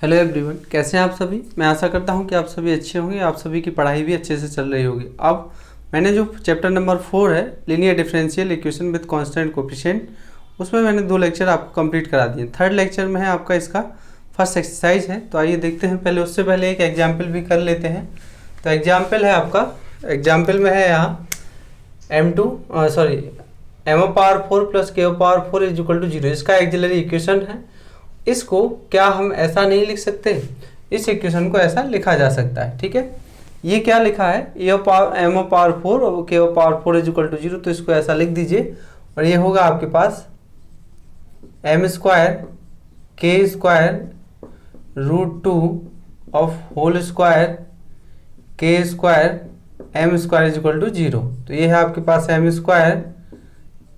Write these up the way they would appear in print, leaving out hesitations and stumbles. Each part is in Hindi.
हेलो एवरीवन, कैसे हैं आप सभी। मैं आशा करता हूं कि आप सभी अच्छे होंगे, आप सभी की पढ़ाई भी अच्छे से चल रही होगी। अब मैंने जो चैप्टर नंबर 4 है linear differential equation with constant coefficient, उसमें मैंने 2 लेक्चर आपको कंप्लीट करा दिए। थर्ड लेक्चर में है आपका इसका फर्स्ट एक्सरसाइज है। तो आइए देखते हैं। पहले उससे पहले एक एग्जाम्पल भी कर लेते हैं। तो एग्जाम्पल है आपका, एग्जाम्पल में है यहाँ m/4 + k/4 = 0। इसका एक्सिलरी इक्वेशन है। इसको क्या हम ऐसा नहीं लिख सकते? इस इक्वेशन को ऐसा लिखा जा सकता है। ठीक है, ये क्या लिखा है, m/4 और k/4 = 0। तो इसको ऐसा लिख दीजिए और ये होगा आपके पास m² k² √2 of whole square k² m² = 0। तो ये है आपके पास m²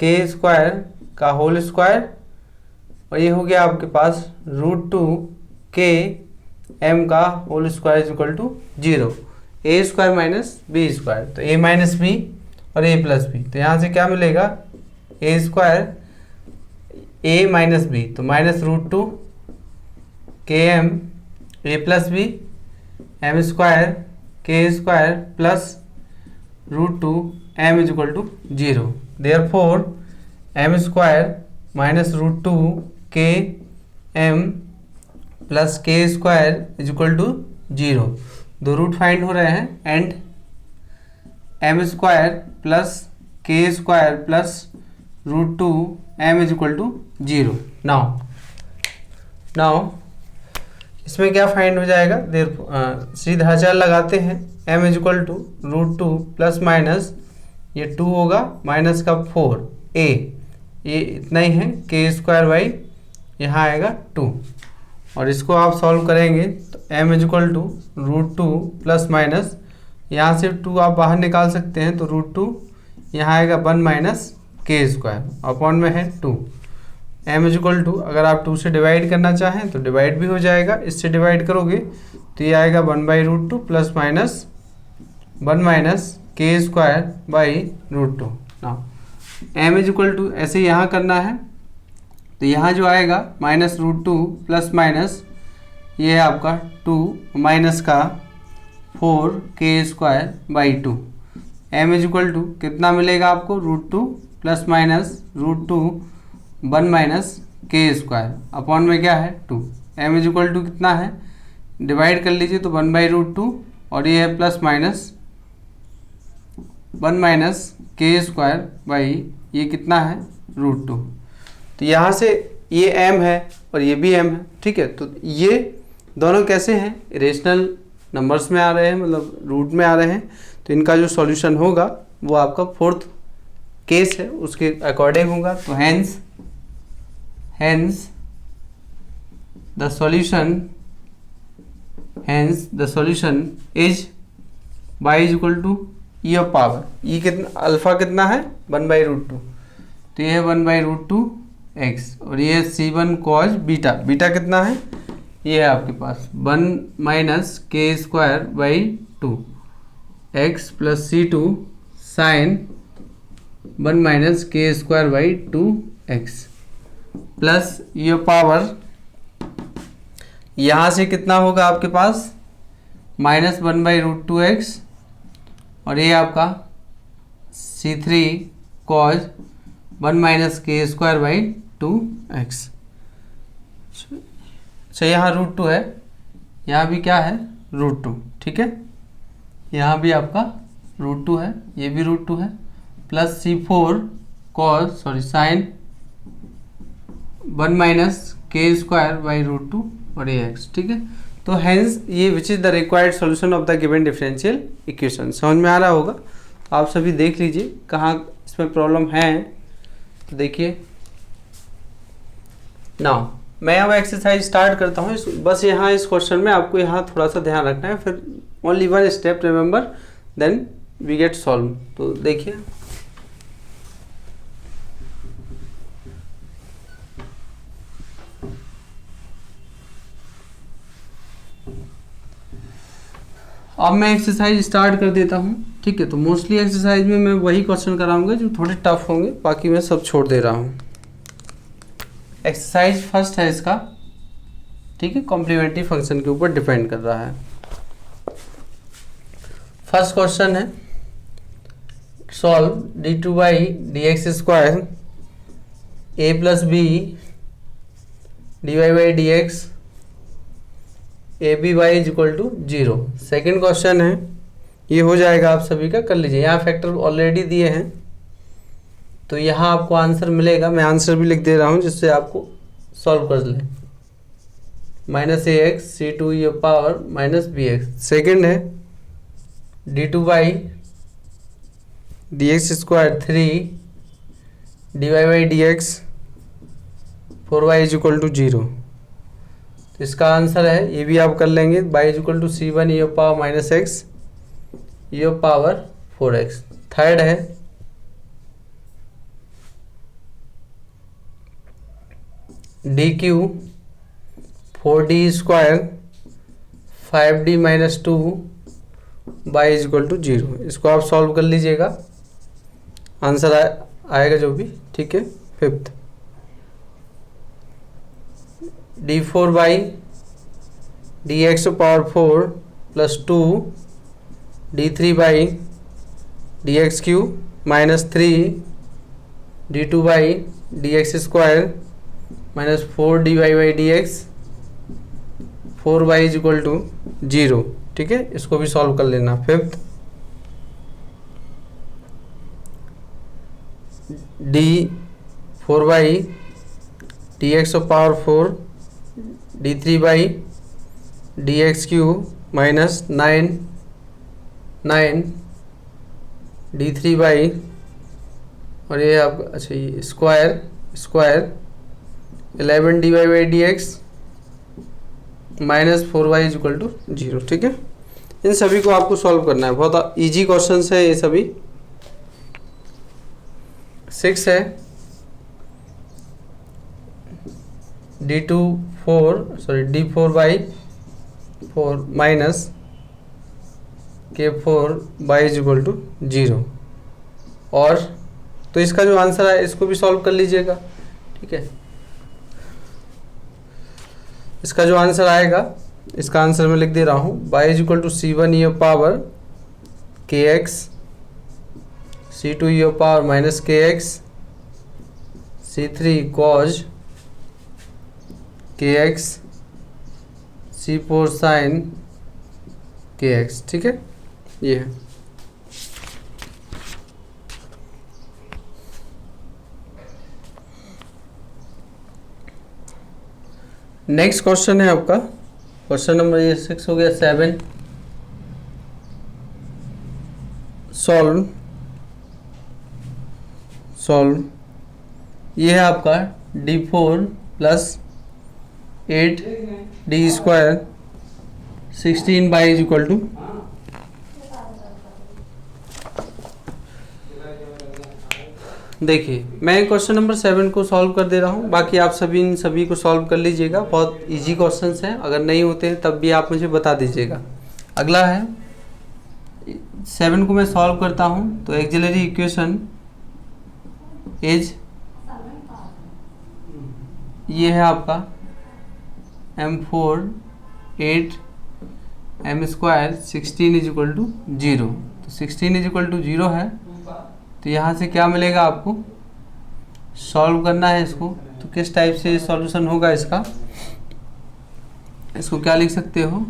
k² का होल स्क्वायर और ये हो गया आपके पास √2 k m का होल स्क्वायर = 0। a² - b², तो a - b और a + b। तो यहाँ से क्या मिलेगा, a² a - b, तो -√2 km a + b m² k² plus √2 m = 0। Therefore m² -√2 k m plus k² = 0। दो रूट फाइंड हो रहे हैं and m² plus k² plus √2 m = 0। Now इसमें क्या फाइंड हो जाएगा, सीधा अचर लगाते हैं। m = √2 प्लस माइनस ये 2 होगा माइनस का 4 a, ये इतना ही है, k² यहाँ आएगा 2। और इसको आप सॉल्व करेंगे तो m = √2 प्लस माइनस यहाँ से 2 आप बाहर निकाल सकते हैं, तो √2 यहाँ आएगा 1 - k² अपॉन में है 2। m = अगर आप 2 से डिवाइड करना चाहें तो डिवाइड भी हो जाएगा। इससे डिवाइड करोगे तो ये आएगा 1/√2 प्लस माइनस 1 - k² √2। ना m = ऐसे यहाँ करना है, तो यहाँ जो आएगा -√2 प्लस माइनस ये है आपका 2 माइनस का 4 k² 2। m = कितना मिलेगा आपको, √2 प्लस माइनस √2 1 - k² अपॉन में क्या है 2। m = कितना है, डिवाइड कर लीजिए तो 1/√2 और ये है प्लस माइनस 1 - k² ये कितना है √2। तो यहाँ से ये m है और ये भी m है। ठीक है, तो ये दोनों कैसे हैं, रेशनल नंबर्स में आ रहे हैं, मतलब रूट में आ रहे हैं। तो इनका जो सॉल्यूशन होगा वो आपका फोर्थ केस है उसके अकॉर्डिंग होगा। तो hence the solution is y = e of power, ये कितना अल्फा कितना है 1/√2, तो ये है 1/√2 x और ये c1 cos बीटा, बीटा कितना है, ये है आपके पास 1 - k² 2 x plus c2 sin 1 - k² 2 x plus ये पावर यहाँ से कितना होगा आपके पास -1/√2 x और ये आपका c3 cos 1 - k² 2 x। अच्छा, यहाँ √2 है, यहाँ भी क्या है √2। ठीक है, यहाँ भी आपका √2 है, ये भी √2 है, plus c4 cos sin 1 - k² 2 और ये x। ठीक है, तो हेंस ये which is the required solution of the given differential equation. समझ में आ रहा होगा, आप सभी देख लीजिए कहाँ इसमें प्रॉब्लम है। तो देखिए नाउ मैं अब एक्सरसाइज स्टार्ट करता हूँ। बस यहाँ इस क्वेश्चन में आपको यहाँ थोड़ा सा ध्यान रखना है, फिर only 1 step remember then we get solve. तो देखिए अब मैं एक्सरसाइज स्टार्ट कर देता हूँ। ठीक है, तो मोस्टली एक्सरसाइज में मैं वही क्वेश्चन कराऊंगा जो थोड़े टफ होंगे, बाकी मैं सब छोड़ दे रहा हूँ। एक्सरसाइज फर्स्ट है इसका, ठीक है, कॉम्प्लीमेंट्री फंक्शन के ऊपर डिपेंड कर रहा है। फर्स्ट क्वेश्चन है solve d2/dx² a + b dy/dx aby = 0। Second question है, ये हो जाएगा आप सभी का, कर लीजिए। यहाँ फैक्टर ऑलरेडी दिए हैं तो यहाँ आपको आंसर मिलेगा, मैं आंसर भी लिख दे रहा हूँ जिससे आपको सॉल्व कर लें। -ax c2e -bx। सेकेंड है d2/dx² 3 dy/dx 4y = 0। तो इसका आंसर है, ये भी आप कर लेंगे, y = c1e -x e⁴x। Third है dq 4d² 5d - 2 y = 0। इसको आप सॉल्व कर लीजिएगा, आंसर आएगा जो भी, ठीक है। Fifth d4/dx⁴ + 2 d3/dx³ -3 d2/dx² -4 dy/dx 4y = 0, ठीक है। इसको भी सॉल्व कर लेना। फिफ्थ d4/dx⁴ d3/dx³ -9 d3 और ये आप अच्छा ये स्क्वायर 11 dy/dx -4y = 0, ठीक है। इन सभी को आपको सॉल्व करना है, बहुत इजी क्वेश्चंस है ये सभी। 6 है d4/4 -k4y = 0। और तो इसका जो आंसर है इसको भी सॉल्व कर लीजिएगा, ठीक है। इसका जो आंसर आएगा, इसका आंसर मैं लिख दे रहा हूँ, y = c1e kx c2e -kx c3 cos kx c4 sin kx, ठीक है। ये है नेक्स्ट क्वेश्चन है आपका, क्वेश्चन नंबर ये 6 हो गया। 7 सॉल्व ये है आपका d4 + 8d² 16y = देखिए मैं क्वेश्चन नंबर 7 को सॉल्व कर दे रहा हूँ, बाकी आप सभी को सॉल्व कर लीजिएगा। बहुत इजी क्वेश्चंस हैं, अगर नहीं होते हैं तब भी आप मुझे बता दीजिएगा। अगला है 7 को मैं सॉल्व करता हूँ तो ऑक्सिलरी इक्वेशन इज ये है आपका m4 8 m² 16 = 0। तो 16 = 0 है, तो यहाँ से क्या मिलेगा आपको, सॉल्व करना है इसको। तो किस टाइप से सॉल्यूशन होगा इसका, इसको क्या लिख सकते हो,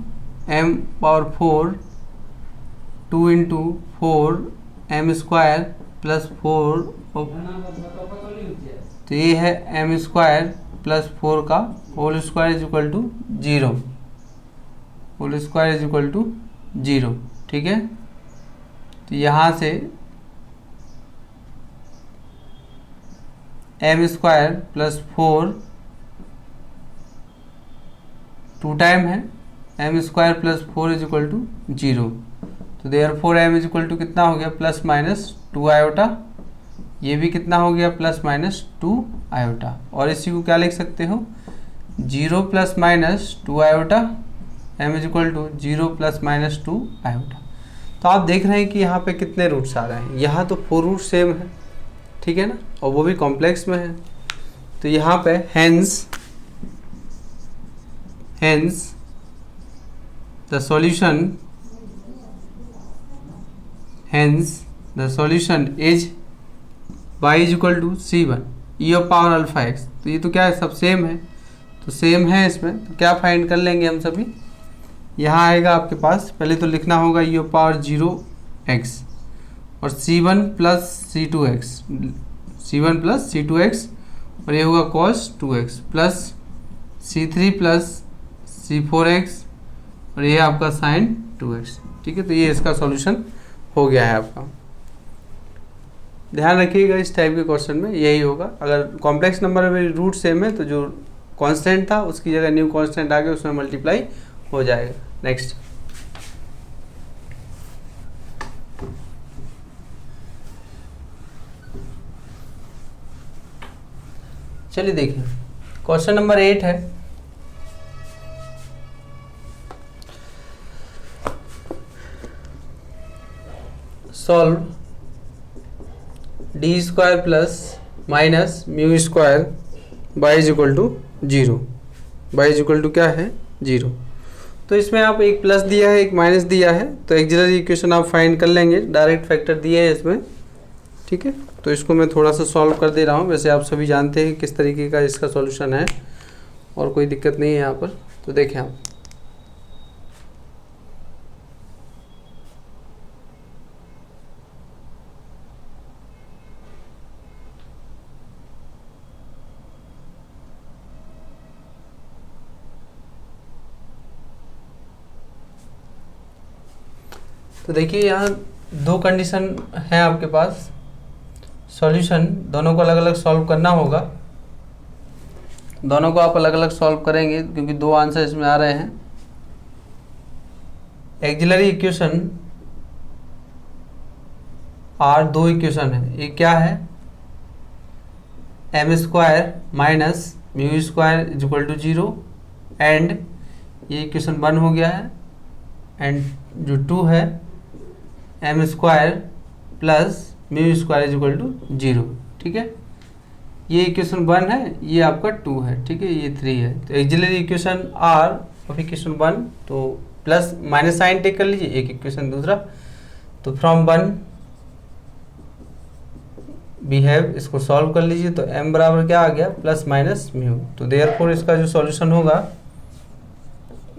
m⁴ 2 × 4 m² + 4 तो ये है m² + 4 का होल स्क्वायर = 0, होल स्क्वायर = 0, ठीक है। तो यहाँ से m² + 4 2 टाइम है, m² + 4 = 0। तो देयरफॉर m = कितना हो गया, ±2 आयोटा। ये भी कितना हो गया, ±2 आयोटा। और इसी को क्या लिख सकते हो, 0 ± 2 आयोटा, m = 0 ± 2 आयोटा। तो आप देख रहे हैं कि यहाँ पे कितने रूट्स आ रहे हैं, यहाँ तो 4 रूट सेम है, ठीक है ना, और वो भी कॉम्प्लेक्स में है। तो यहाँ पे hence hence the solution is y is equal to c1 e of power alpha x। तो ये तो क्या है, सब सेम है, तो सेम है इसमें, तो क्या फाइंड कर लेंगे हम सभी। यहाँ आएगा आपके पास, पहले तो लिखना होगा e of पावर 0x और c1 प्लस c2x और ये होगा cos 2x plus c3 plus c4x और ये आपका sin 2x। ठीक है, तो ये इसका सॉल्यूशन हो गया है आपका। ध्यान रखिएगा इस टाइप के क्वेश्चन में यही होगा। अगर कॉम्प्लेक्स नंबर में रूट सेम है तो जो कांस्टेंट था उसकी जगह न्यू कांस्टेंट आ गया, उसमें मल्टीप्लाई हो जाएगा। नेक्स्ट, चलिए देखिए क्वेश्चन नंबर 8 है। Solve D square plus minus mu square Y is equal to 0। Y is equal to क्या है, 0। तो इसमें आप एक प्लस दिया है एक माइनस दिया है, तो एक्सिलरी इक्वेशन आप फाइंड कर लेंगे, डायरेक्ट फैक्टर दिए है इसमें। ठीक है, तो इसको मैं थोड़ा सा सॉल्व कर दे रहा हूँ। वैसे आप सभी जानते हैं किस तरीके का इसका सॉल्यूशन है और कोई दिक्कत नहीं है यहाँ पर। तो देखें आप, तो देखिए यहाँ दो कंडीशन है आपके पास। सॉल्यूशन दोनों को अलग अलग सॉल्व करना होगा, दोनों को आप अलग अलग सॉल्व करेंगे क्योंकि दो आंसर इसमें आ रहे हैं। एक्सिलरी इक्वेशन आर दो इक्वेशन है, एक क्या है, M square minus mu square is equal to 0 and ये इक्वेशन 1 हो गया है, एंड जो 2 है M square plus mu square is equal to 0। ठीक है, ये इक्वेशन 1 है, ये आपका 2 है। ठीक है, ये 3 है। तो auxiliary equation are of equation 1, तो प्लस माइनस साइन टेक कर लीजिए, एक इक्वेशन दूसरा, तो फ्रॉम 1 वी हैव, इसको सॉल्व कर लीजिए। तो m बराबर क्या आ गया, प्लस माइनस म्यू। तो देयरफॉर इसका जो सॉल्यूशन होगा,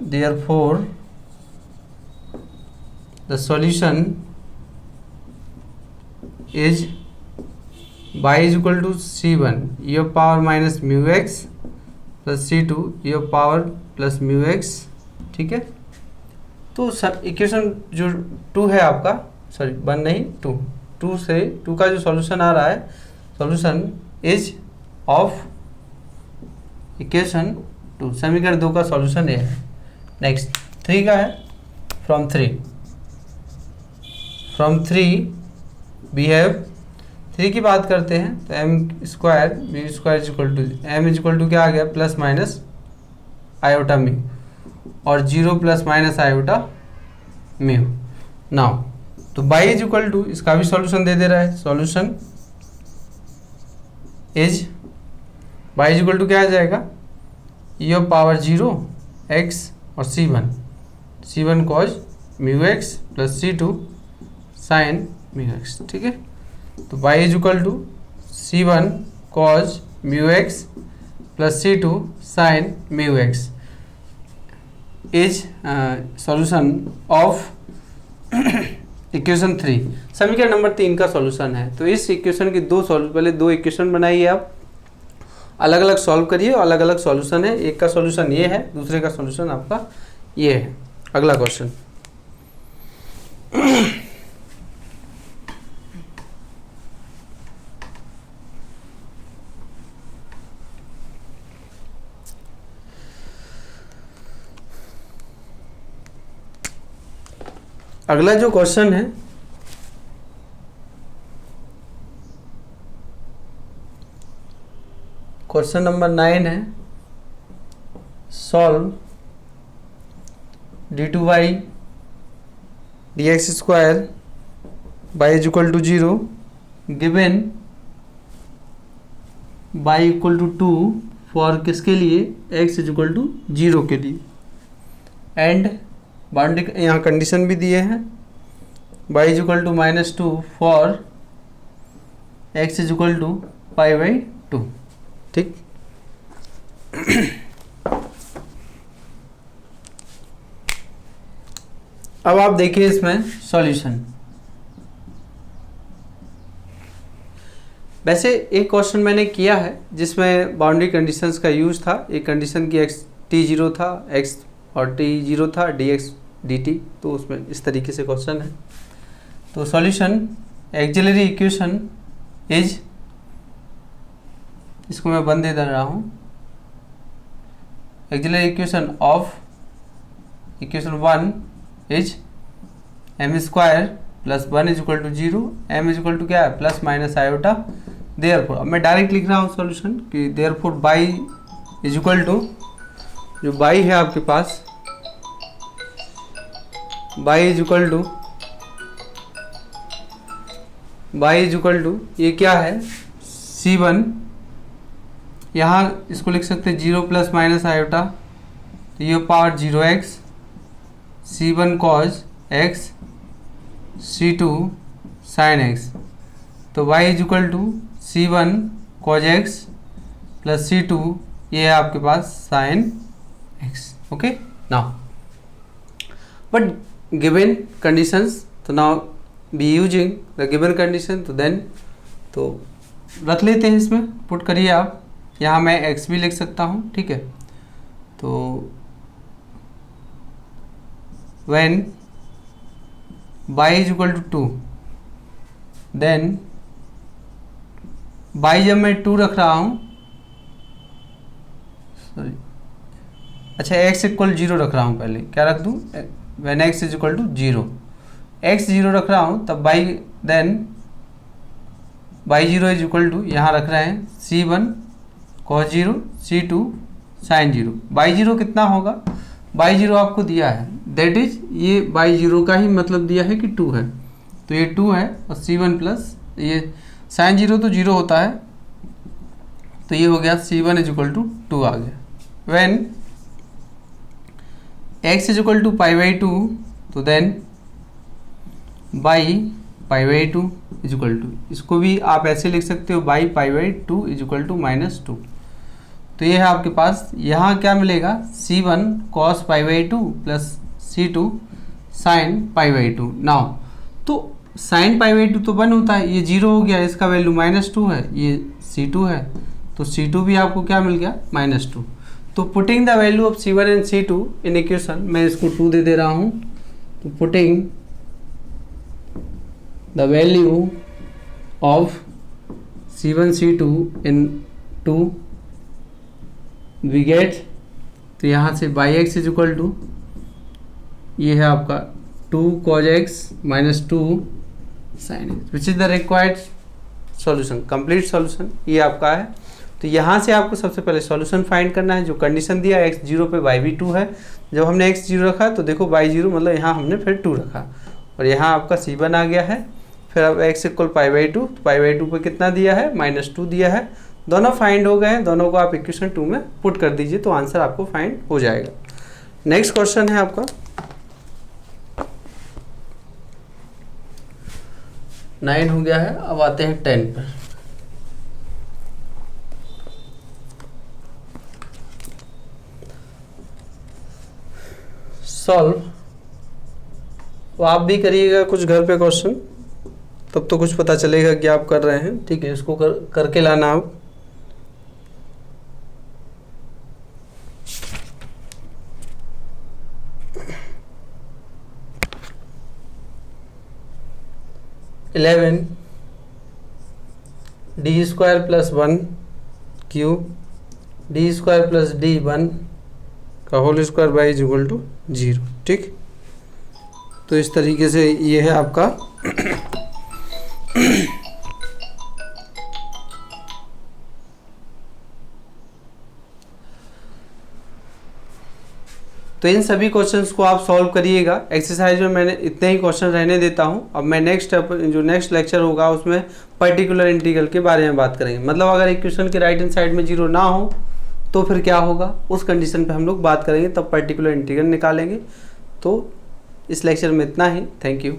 therefore the solution is y is equal to c1 e of power minus mu x plus c2 e of power plus mu x। ठीक है, तो सब इक्वेशन जो 2 है आपका, सॉरी 1 नहीं 2 से 2 का जो सॉल्यूशन आ रहा है, सॉल्यूशन इज ऑफ इक्वेशन 2, समीकरण 2 का सॉल्यूशन ये है। नेक्स्ट 3 का है, फ्रॉम 3 वी हैव, 3 की बात करते हैं तो M square mu square is equal to, M is equal to क्या आ गया, प्लस माइनस आयोटा म्यू, और 0 plus minus iota mu. Now तो बाई इज इक्वल टू, इसका भी सॉल्यूशन दे दे रहा है, solution is Y is equal to क्या आ जाएगा, ई ऑफ पावर 0 एक्स और c1 cos mu X plus c2 sine mu X. ठीक है, तो y is equal to c1 cos mu X plus c2 sine mu X is solution of equation 3, समीकरण नंबर 3 का सॉल्यूशन है। तो इस इक्वेशन की पहले दो इक्वेशन बनाइए आप, अलग अलग सॉल्व करिए, अलग अलग सॉल्यूशन है। एक का सॉल्यूशन ये है, दूसरे का सॉल्यूशन आपका ये है। अगला क्वेश्चन, अगला जो क्वेश्चन है, क्वेश्चन नंबर 9 है। Solve d2y dx square y is equal to 0 given y equal to 2 for किसके लिए, x इज इक्वल टू 0 के लिए। एंड बाउंड्री यहाँ कंडीशन भी दिए हैं, y is equal to -2 for x is equal to π/2। ठीक। अब आप देखिए इसमें सॉल्यूशन। वैसे एक क्वेश्चन मैंने किया है जिसमें बाउंड्री कंडीशंस का यूज था। एक कंडीशन की x t0 था, x और t0 था, dx dt, तो उसमें इस तरीके से क्वेश्चन है। तो सॉल्यूशन एक्सिलरी इक्वेशन इज, इसको मैं बंद दे रहा हूँ, auxiliary equation of equation 1 is m square plus 1 is equal to 0, m is equal to क्या है, प्लस माइनस आयोटा। देयरफॉर, अब मैं डायरेक्ट लिख रहा हूँ सॉल्यूशन कि therefore y is equal to, जो बाई है आपके पास, y is equal to, y is equal to ये क्या है, c1, यहाँ इसको लिख सकते हैं 0 प्लस माइनस आयोटा, तो ये power 0x, c1 cos x, c2 sin x, तो y is equal to c1 cos x plus c2, ये है आपके पास sin x। Okay, now but given conditions, तो now be using the given condition, तो देन तो रख लेते हैं, इसमें पुट करिए आप। यहाँ मैं x भी लिख सकता हूँ, ठीक है। तो when y is equal to 2, then y जब मैं 2 रख रहा हूँ, सॉरी, अच्छा x इक्वल 0 रख रहा हूँ, पहले क्या रख दूँ, when x is equal to 0, x 0 रख रहा हूँ, तब y, then y0 is equal to, यहाँ रख रहे हैं c1 cos 0, c2 sin 0। y0 कितना होगा, y0 आपको दिया है, दैट इज ये y0 का ही मतलब दिया है कि 2 है, तो ये 2 है, और c1 प्लस ये sin 0 तो 0 होता है, तो ये हो गया c1 इज इक्वल टू 2 आ गया। When x is equal to π/2, तो then y π/2 is equal to, इसको भी आप ऐसे लिख सकते हो, बाई π/2 इज इक्वल टू -2। तो ये है आपके पास, यहाँ क्या मिलेगा, c1 cos π/2 plus c2 sin π/2। Now तो sin π/2 तो 1 होता है, ये 0 हो गया, इसका वैल्यू -2 है, ये c2 है, तो c2 भी आपको क्या मिल गया, -2। तो putting the value of c1 and c2 in equation, मैं इसको 2 दे रहा हूँ, तो putting the value of c1 c2 in 2 we get, तो यहाँ से by x is equal to, ये है आपका 2 cos x minus 2 sin x, which is the required solution, complete solution ये आपका है। तो यहाँ से आपको सबसे पहले सॉल्यूशन फाइंड करना है, जो कंडीशन दिया x 0 पे y भी 2 है, जब हमने x 0 रखा तो देखो y 0 मतलब यहाँ हमने फिर 2 रखा, और यहाँ आपका c1 आ गया है, फिर अब x इक्वल π/2, तो π/2 पे कितना दिया है, -2 दिया है, दोनों फाइंड हो गए हैं, दोनों को आप इक्वेशन 2 में पुट कर दीजिए, तो आंसर आपको फाइंड हो जाएगा। नेक्स्ट क्वेश्चन है आपका 9 हो गया है, अब आते हैं 10 पर। सॉल्व, तो आप भी करिएगा कुछ घर पे क्वेश्चन, तब तो कुछ पता चलेगा कि आप कर रहे हैं, ठीक है। इसको करके लाना आप। Eleven D square plus 1 cube D square plus d1 का whole square Y is equal to 0, ठीक। तो इस तरीके से ये है आपका तो इन सभी क्वेश्चंस को आप सॉल्व करिएगा। एक्सरसाइज में मैंने इतने ही क्वेश्चन रहने देता हूं। अब मैं जो नेक्स्ट लेक्चर होगा उसमें पर्टिकुलर इंटीग्रल के बारे में बात करेंगे। मतलब अगर इक्वेशन के राइट हैंड साइड में 0 ना हो तो फिर क्या होगा, उस कंडीशन पे हम लोग बात करेंगे, तब पर्टिकुलर इंटीग्रल निकालेंगे। तो इस लेक्चर में इतना ही। Thank you.